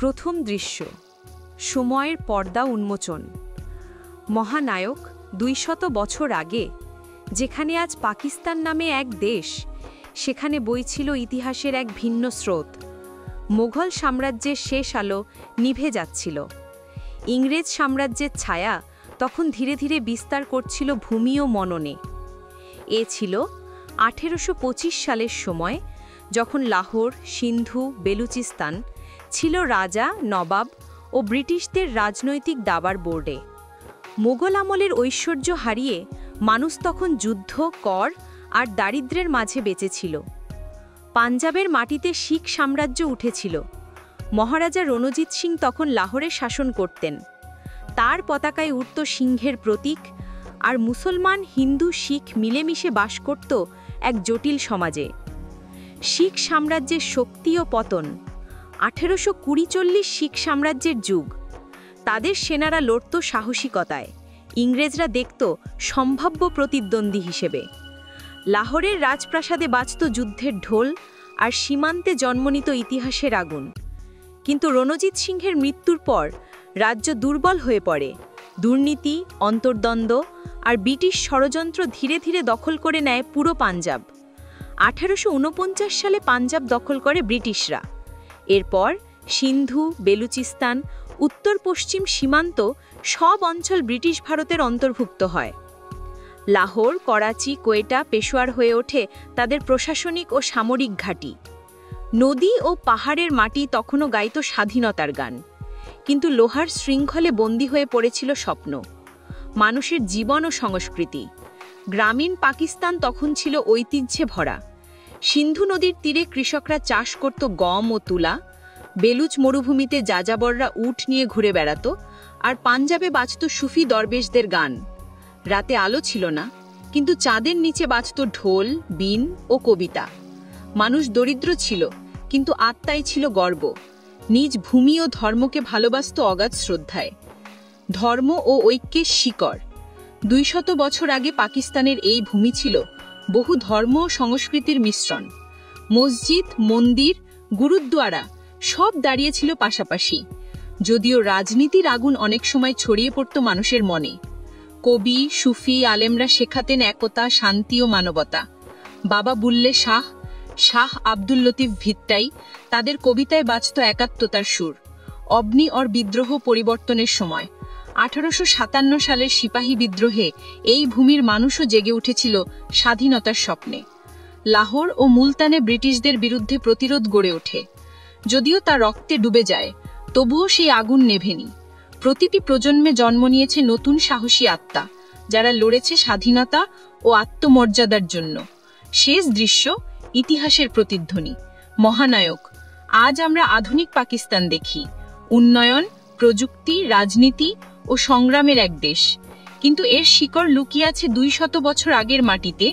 প্রথম দৃশ্য, সময়ের পর্দা উন্মোচন। মহানায়ক 200 বছর আগে, যেখানে আজ পাকিস্তান নামে এক দেশ, সেখানে বইছিল ইতিহাসের এক ভিন্ন স্রোত। মোগল সাম্রাজ্যের শেষ আলো নিভে যাচ্ছিল। ইংরেজ সাম্রাজ্যের ছায়া তখন ধীরে ধীরে বিস্তার করছিল ভূমি ও মননে। এ ছিল 1825 সালের সময়, যখন লাহোর, সিন্ধু, বেলুচিস্তান ছিল রাজা, নবাব ও ব্রিটিশদের রাজনৈতিক দাবার বোর্ডে। মোগল আমলের ঐশ্বর্য হারিয়ে মানুষ তখন যুদ্ধ, কর আর দারিদ্র্যের মাঝে বেঁচেছিল। পাঞ্জাবের মাটিতে শিখ সাম্রাজ্য উঠেছিল। মহারাজা রণজিৎ সিং তখন লাহোরে শাসন করতেন। তার পতাকায় উঠত সিংহের প্রতীক, আর মুসলমান, হিন্দু, শিখ মিলেমিশে বাস করত এক জটিল সমাজে। শিখ সাম্রাজ্যের শক্তি ও পতন। 1840 শিখ সাম্রাজ্যের যুগ। তাদের সেনারা লড়ত সাহসিকতায়, ইংরেজরা দেখত সম্ভাব্য প্রতিদ্বন্দ্বী হিসেবে। লাহোরের রাজপ্রাসাদে বাজত যুদ্ধের ঢোল, আর সীমান্তে জন্ম নিত ইতিহাসের আগুন। কিন্তু রণজিৎ সিংহের মৃত্যুর পর রাজ্য দুর্বল হয়ে পড়ে। দুর্নীতি, অন্তর্দ্বন্দ্ব আর ব্রিটিশ ষড়যন্ত্র ধীরে ধীরে দখল করে নেয় পুরো পাঞ্জাব। 1849 সালে পাঞ্জাব দখল করে ব্রিটিশরা। এরপর সিন্ধু, বেলুচিস্তান, উত্তর পশ্চিম সীমান্ত সব অঞ্চল ব্রিটিশ ভারতের অন্তর্ভুক্ত হয়। লাহোর, করাচি, কোয়েটা, পেশোয়ার হয়ে ওঠে তাদের প্রশাসনিক ও সামরিক ঘাঁটি। নদী ও পাহাড়ের মাটি তখনও গাইত স্বাধীনতার গান, কিন্তু লোহার শৃঙ্খলে বন্দী হয়ে পড়েছিল স্বপ্ন, মানুষের জীবন ও সংস্কৃতি। গ্রামীণ পাকিস্তান তখন ছিল ঐতিহ্যে ভরা। সিন্ধু নদীর তীরে কৃষকরা চাষ করত গম ও তুলা, বেলুচ মরুভূমিতে যাযাবররা উট নিয়ে ঘুরে বেড়াত, আর পাঞ্জাবে বাজত সুফি দরবেশদের গান। রাতে আলো ছিল না, কিন্তু চাঁদের নিচে বাজত ঢোল, বীণ ও কবিতা। মানুষ দরিদ্র ছিল, কিন্তু আত্মায় ছিল গর্ব। নিজ ভূমি ও ধর্মকে ভালোবাসত অগাধ শ্রদ্ধায়। ধর্ম ও ঐক্যের শিকড়। 200 বছর আগে পাকিস্তানের এই ভূমি ছিল বহু ধর্ম ও সংস্কৃতির মিশ্রণ। মসজিদ, মন্দির, গুরুদ্বারা সব দাঁড়িয়েছিল পাশাপাশি, যদিও রাজনীতির আগুন অনেক সময় ছড়িয়ে পড়ত মানুষের মনে। কবি, সুফি, আলেমরা শেখাতেন একতা, শান্তি ও মানবতা। বাবা বুল্লে শাহ, শাহ আব্দুল লতিফ ভিট্টাই, তাদের কবিতায় বাজত একাত্মতার সুর। অবনি অর বিদ্রোহ পরিবর্তনের সময় 1857 সালের সিপাহী বিদ্রোহে এই ভূমির মানুষও জেগে উঠেছিল স্বাধীনতার স্বপ্নে। লাহোর ও মুলতানে ব্রিটিশদের বিরুদ্ধে প্রতিরোধ গড়ে ওঠে। যদিও তা রক্তে ডুবে যায়, তবুও সেই আগুন নেভেনি। প্রতিটি প্রজন্মে জন্ম নিয়েছে নতুন সাহসী আত্মা, যারা লড়েছে স্বাধীনতা ও আত্মমর্যাদার জন্য। শেষ দৃশ্য, ইতিহাসের প্রতিধ্বনি। মহানায়ক। আজ আমরা আধুনিক পাকিস্তান দেখি, উন্নয়ন, প্রযুক্তি, রাজনীতি ও সংগ্রামের এক দেশ, কিন্তু এর শিকড় লুকিয়ে আছে 200 বছর আগের মাটিতে,